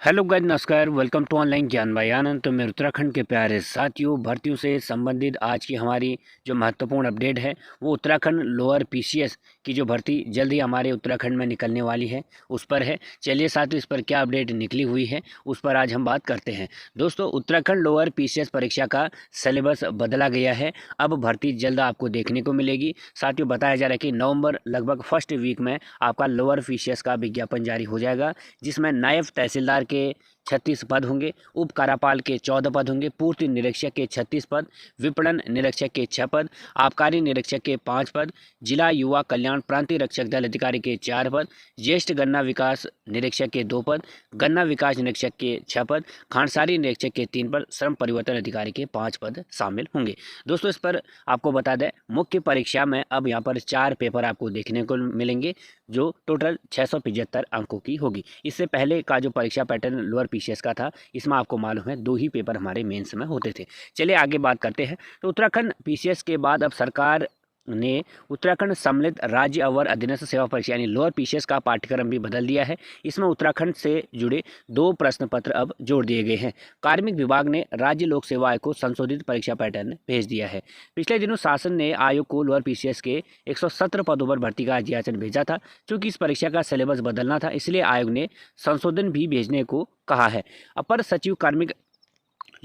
Hello guys, नमस्कार। Welcome to online ज्ञान भाई आनंद। तो मेरे उत्तराखंड के प्यारे साथियों, भर्तियों से संबंधित आज की हमारी जो महत्वपूर्ण अपडेट है वो उत्तराखंड लोअर पीसीएस की जो भर्ती जल्द ही हमारे उत्तराखंड में निकलने वाली है उस पर है। चलिए साथियों, इस पर क्या अपडेट निकली हुई है उस पर आज हम बात करते हैं। दोस्तों, उत्तराखंड लोअर पीसीएस परीक्षा का सिलेबस बदला गया है। अब भर्ती जल्द आपको देखने को मिलेगी। साथियों, बताया जा रहा है कि नवंबर लगभग फर्स्ट वीक में आपका लोअर पीसीएस का विज्ञापन जारी हो जाएगा, जिसमें नायब तहसीलदार के 36 पद होंगे, उप कार्यपाल के 14 पद होंगे, पूर्ति निरीक्षक के 36 पद, विपणन निरीक्षक के 6 पद, आबकारी निरीक्षक के 5 पद, जिला युवा कल्याण प्रांतीय रक्षक दल अधिकारी के 4 पद, ज्येष्ठ गन्ना विकास निरीक्षक के 2 पद, गन्ना विकास निरीक्षक के 6 पद, खानसारी निरीक्षक के 3 पद, श्रम परिवर्तन अधिकारी के 5 पद शामिल होंगे। दोस्तों, इस पर आपको बता दें, मुख्य परीक्षा में अब यहाँ पर 4 पेपर आपको देखने को मिलेंगे, जो टोटल 675 अंकों की होगी। इससे पहले का जो परीक्षा पैटर्न लोअर पीसीएस का था, इसमें आपको मालूम है 2 ही पेपर हमारे मेंस में होते थे। चलिए आगे बात करते हैं। तो उत्तराखंड पीसीएस के बाद अब सरकार ने उत्तराखंड सम्मिलित राज्य अवर अधीनस्थ सेवा परीक्षा यानी लोअर पीसीएस का पाठ्यक्रम भी बदल दिया है। इसमें उत्तराखंड से जुड़े 2 प्रश्न पत्र अब जोड़ दिए गए हैं। कार्मिक विभाग ने राज्य लोक सेवा आयोग को संशोधित परीक्षा पैटर्न भेज दिया है। पिछले दिनों शासन ने आयोग को लोअर पीसीएस के 117 पदों पर भर्ती का याचन भेजा था। चूंकि इस परीक्षा का सिलेबस बदलना था, इसलिए आयोग ने संशोधन भी भेजने को कहा है। अपर सचिव कार्मिक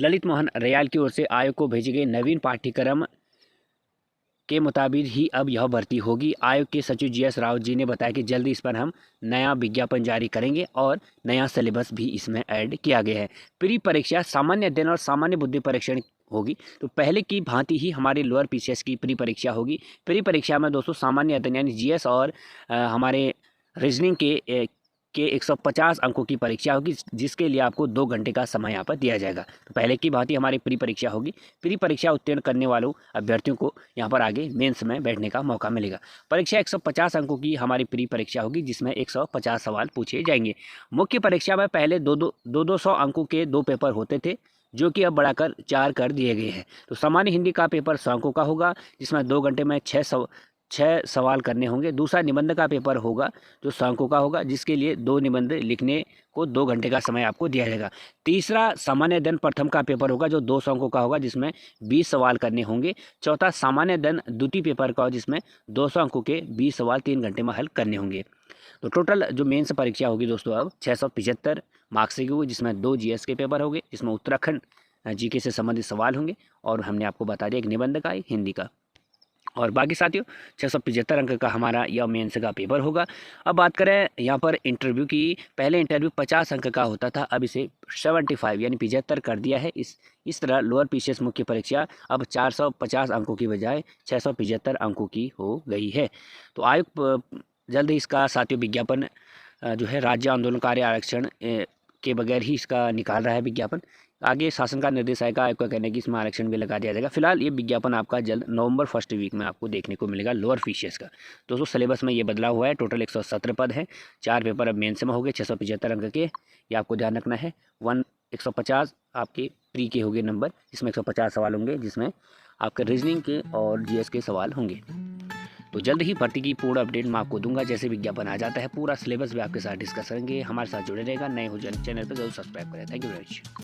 ललित मोहन रयाल की ओर से आयोग को भेजे गए नवीन पाठ्यक्रम के मुताबिक ही अब यह भर्ती होगी। आयोग के सचिव जीएस रावत जी ने बताया कि जल्दी इस पर हम नया विज्ञापन जारी करेंगे और नया सिलेबस भी इसमें ऐड किया गया है। प्री परीक्षा सामान्य अध्ययन और सामान्य बुद्धि परीक्षण होगी। तो पहले की भांति ही हमारी लोअर पीसीएस की प्री परीक्षा होगी। प्री परीक्षा में दोस्तों सामान्य अध्ययन यानी जीएस और हमारे रीजनिंग के 150 अंकों की परीक्षा होगी, जिसके लिए आपको 2 घंटे का समय यहाँ पर दिया जाएगा। तो पहले की भांति हमारी प्री परीक्षा होगी। प्री परीक्षा उत्तीर्ण करने वालों अभ्यर्थियों को यहाँ पर आगे मेंस में बैठने का मौका मिलेगा। परीक्षा 150 अंकों की हमारी प्री परीक्षा होगी, जिसमें 150 सवाल पूछे जाएंगे। मुख्य परीक्षा में पहले 200 अंकों के 2 पेपर होते थे, जो कि अब बढ़ाकर 4 कर दिए गए हैं। तो सामान्य हिंदी का पेपर 100 अंकों का होगा, जिसमें 2 घंटे में 6 सवाल करने होंगे। दूसरा निबंध का पेपर होगा, जो 100 अंकों का होगा, जिसके लिए 2 निबंध लिखने को 2 घंटे का समय आपको दिया जाएगा। तीसरा सामान्य अध्ययन प्रथम का पेपर होगा, जो 200 अंकों का होगा, जिसमें 20 सवाल करने होंगे। चौथा सामान्य अध्ययन द्वितीय पेपर का, जिसमें 200 अंकों के 20 सवाल 3 घंटे में हल करने होंगे। तो टोटल जो मेंस परीक्षा होगी दोस्तों अब 675 मार्क्स की होगी, जिसमें 2 जीएस के पेपर होंगे, जिसमें उत्तराखंड जीके से संबंधित सवाल होंगे, और हमने आपको बता दिया एक निबंध का, एक हिंदी का, और बाकी साथियों 675 अंक का हमारा यह मेंस का पेपर होगा। अब बात करें यहाँ पर इंटरव्यू की। पहले इंटरव्यू 50 अंक का होता था, अब इसे 75 यानी 75 कर दिया है। इस तरह लोअर पीसीएस मुख्य परीक्षा अब 450 अंकों की बजाय 675 अंकों की हो गई है। तो आयोग जल्द ही इसका साथियों विज्ञापन जो है राज्य आंदोलनकारी आरक्षण के बगैर ही इसका निकाल रहा है विज्ञापन। आगे शासन का निर्देश आएगा, आयोग का कहना है कि इसमें आरक्षण भी लगा दिया जाएगा। फिलहाल ये विज्ञापन आपका जल्द नवंबर फर्स्ट वीक में आपको देखने को मिलेगा लोअर पीसीएस का। दोस्तों, सिलेबस में ये बदलाव हुआ है। टोटल 117 पद है, 4 पेपर अब मेंस में हो गए 675 अंक के। ये आपको ध्यान रखना है। 150 आपके प्री के होंगे नंबर, जिसमें 150 सवाल होंगे, जिसमें आपके रीजनिंग के और जीएस के सवाल होंगे। तो जल्द ही भर्ती की पूर्ण अपडेट मैं आपको दूंगा। जैसे विज्ञापन आ जाता है, पूरा सिलेबस भी आपके साथ डिस्कस करेंगे। हमारे साथ जुड़े रहेगा। नए हो चैनल पर जरूर सब्सक्राइब करें। Thank you very much.